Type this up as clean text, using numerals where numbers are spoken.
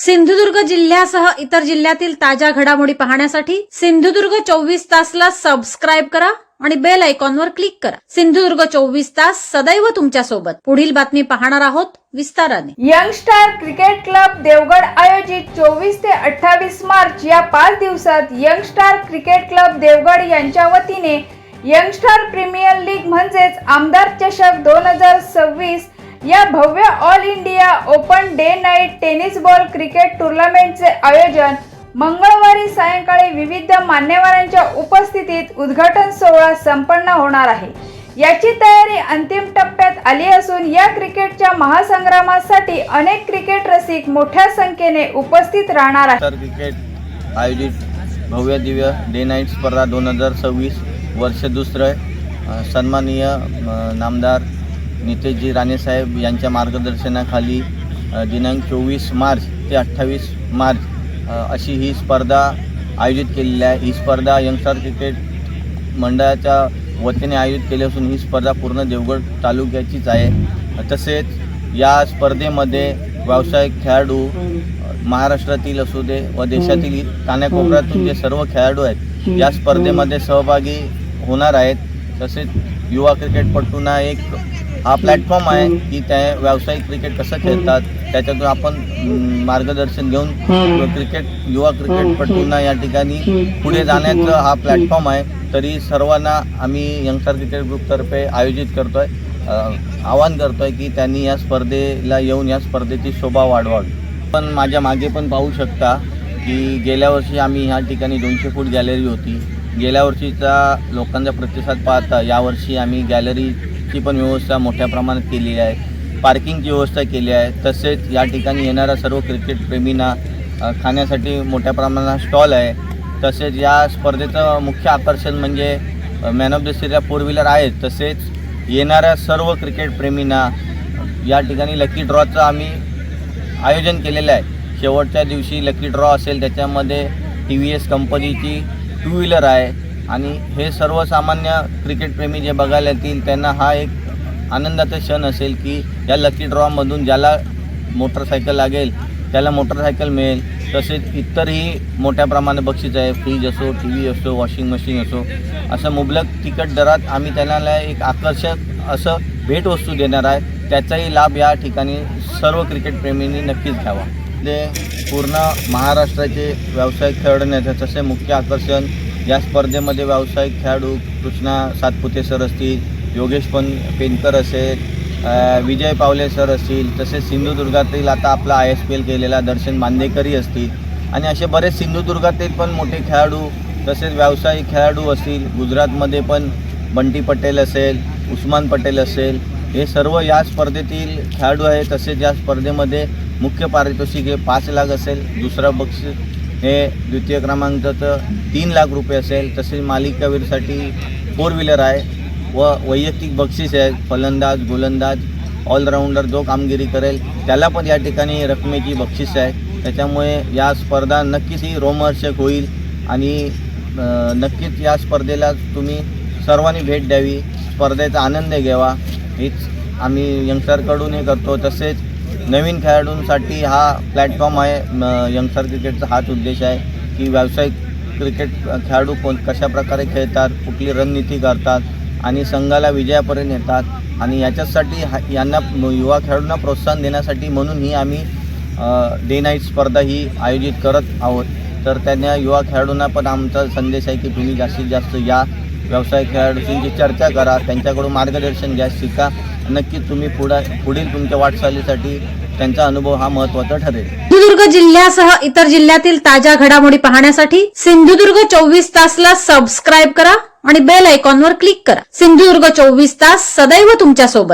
सिंधुदुर्ग जिल्ह्यासह इतर जिल्ह्यातील ताज्या घडामोडी पाहण्यासाठी सिंधुदुर्ग 24 तासला सबस्क्राइब करा आणि बेल आयकॉनवर क्लिक करा। सिंधुदुर्ग 24 तास सदैव तुमच्या सोबत। पुढील बातमी पाहणार आहोत विस्ताराने। यंगस्टार क्रिकेट क्लब देवगड आयोजित 24 ते 28 मार्च या 5 दिवसात यंगस्टार क्रिकेट क्लब देवगड यांच्या वतीने यंगस्टार प्रीमियर लीग म्हणजेच आमदार चषक 2026 या भव्य all India open day night tennis ball cricket टूर्नामेंटचे आयोजन मंगळवारी सायंकाळी विविध मान्यवरांच्या उपस्थितीत उद्घाटन सोहळा संपन्न होणार आहे। याची तयारी अंतिम टप्प्यात आली असून या क्रिकेटच्या महासंग्रामासाठी अनेक क्रिकेट रसिक मोठ्या संख्येने उपस्थित राहणार आहेत। क्रिकेट आयोजित भव्य दिव्य डे नाईट स्पर्धा 2026 वर्ष दुसरं सन्माननीय नामदार नितेशजी राणेसाहेब यांच्या मार्गदर्शनाखाली दिनांक 24 मार्च ते 28 मार्च अशी ही स्पर्धा आयोजित केलेली आहे। ही स्पर्धा यंगस्टार क्रिकेट मंडळाच्या वतीने आयोजित केली असून ही स्पर्धा पूर्ण देवगड तालुक्याचीच आहे। तसेच या स्पर्धेमध्ये व्यावसायिक खेळाडू महाराष्ट्रातील असू दे व देशातील कानाकोपऱ्यातून जे सर्व खेळाडू आहेत या स्पर्धेमध्ये सहभागी होणार आहेत। तसेच युवा क्रिकेटपटूंना एक हा प्लॅटफॉर्म आहे की त्या व्यावसायिक क्रिकेट कसं खेळतात त्याच्यातून आपण मार्गदर्शन घेऊन युवा क्रिकेटपटूंना या ठिकाणी पुढे जाण्याचा हा प्लॅटफॉर्म आहे। तरी सर्वांना आम्ही यंगस्टार क्रिकेट ग्रुपतर्फे आयोजित करतोय, आवाहन करतोय की त्यांनी या स्पर्धेला येऊन या स्पर्धेची शोभा वाढवावी। पण माझ्या मागे पण पाहू शकता की गेल्या वर्षी आम्ही ह्या ठिकाणी 200 फूट गॅलरी होती। गेल्या वर्षीचा लोकांचा प्रतिसाद पाहता यावर्षी आम्ही गॅलरीची पण व्यवस्था मोठ्या प्रमाणात केलेली आहे, पार्किंगची व्यवस्था केली आहे। तसेच या ठिकाणी येणाऱ्या सर्व क्रिकेट प्रेमींना खाण्यासाठी मोठ्या प्रमाणात स्टॉल आहे। तसेच या स्पर्धेचं मुख्य आकर्षण म्हणजे man of the series 4 wheeler आहेत। तसेच येणाऱ्या सर्व क्रिकेट प्रेमींना या ठिकाणी लकी ड्रॉचं आम्ही आयोजन केलेलं आहे। शेवटच्या दिवशी लकी ड्रॉ असेल, त्याच्यामध्ये TVS कंपनीची 2 व्हीलर आहे आणि हे सर्वसामान्य क्रिकेट प्रेमी जे बघायला येतील त्यांना हा एक आनंदाचा क्षण असेल की या लकी ड्रॉमधून ज्याला मोटरसायकल लागेल त्याला मोटरसायकल मिळेल। तसेच इतरही मोठ्या प्रमाणात बक्षीस आहे, फ्रीज असो, TV असो, वॉशिंग मशीन असो, असं मुबलक तिकीट दरात आम्ही त्यांना एक आकर्षक असं भेटवस्तू देणार आहे। त्याचाही लाभ या ठिकाणी सर्व क्रिकेट प्रेमींनी नक्कीच घ्यावा। ते पूर्ण महाराष्ट्राचे व्यावसायिक खेळाडू तसे मुख्य आकर्षण या स्पर्धेमध्ये व्यावसायिक खेळाडू कृष्णा सातपुते सर असतील, योगेश पेनकर असेल, विजय पावले सर असतील, तसेच सिंधुदुर्गातील आता आपला ISPL केलेला दर्शन बांदेकरी असतील आणि असे बरेच सिंधुदुर्गातील पण मोठे खेळाडू तसेच व्यावसायिक खेळाडू असतील। गुजरातमध्ये पण बंटी पटेल असेल, उस्मान पटेल असेल, हे सर्व या स्पर्धेतील खेळाडू आहे। तसेच या स्पर्धेमध्ये मुख्य पारितोषिक हे 5 लाख असेल, दुसरा बक्षीस हे द्वितीय क्रमांकाचं 3 लाख रुपये असेल। तसेच मालिकावीरसाठी 4 व्हीलर आहे व वैयक्तिक बक्षीस आहे। फलंदाज, गोलंदाज, ऑलराऊंडर जो कामगिरी करेल त्याला पण या ठिकाणी रकमेची बक्षीस आहे। त्याच्यामुळे या स्पर्धा नक्कीच ही रोमहर्षक होईल आणि नक्कीच या स्पर्धेला तुम्ही सर्वांनी भेट द्यावी, स्पर्धेचा आनंद घ्यावा, हेच आम्ही यंगस्टरकडून हे करतो। तसेच नवीन खेळाडूंसाठी हा प्लॅटफॉर्म आहे। यंगस्टर क्रिकेटचा हाच उद्देश आहे की व्यावसायिक क्रिकेट खेळाडू कशाप्रकारे खेळतात, कुठली रणनीती करतात आणि संघाला विजयापर्यंत येतात आणि याच्यासाठी यांना युवा खेळाडूंना प्रोत्साहन देण्यासाठी म्हणून ही आम्ही डे नाईट स्पर्धा ही आयोजित करत आहोत। तर त्यांना युवा खेळाडूंना पण आमचा संदेश आहे की तुम्ही जास्तीत जास्त या व्यावसायिक खेळाडूंची चर्चा करा, त्यांच्याकडून मार्गदर्शन घ्या, शिका। नक्कीच तुम्ही पुढील तुमच्या वाटचालीसाठी त्यांचा अनुभव हा महत्त्वाचा ठरेल। सिंधुदुर्ग जिल्ह्यासह इतर जिल्ह्यातील ताज्या घडामोडी पाहण्यासाठी सिंधुदुर्ग 24 तासला सबस्क्राइब करा आणि बेल आयकॉनवर क्लिक करा। सिंधुदुर्ग 24 तास सदैव तुमच्या सोबत।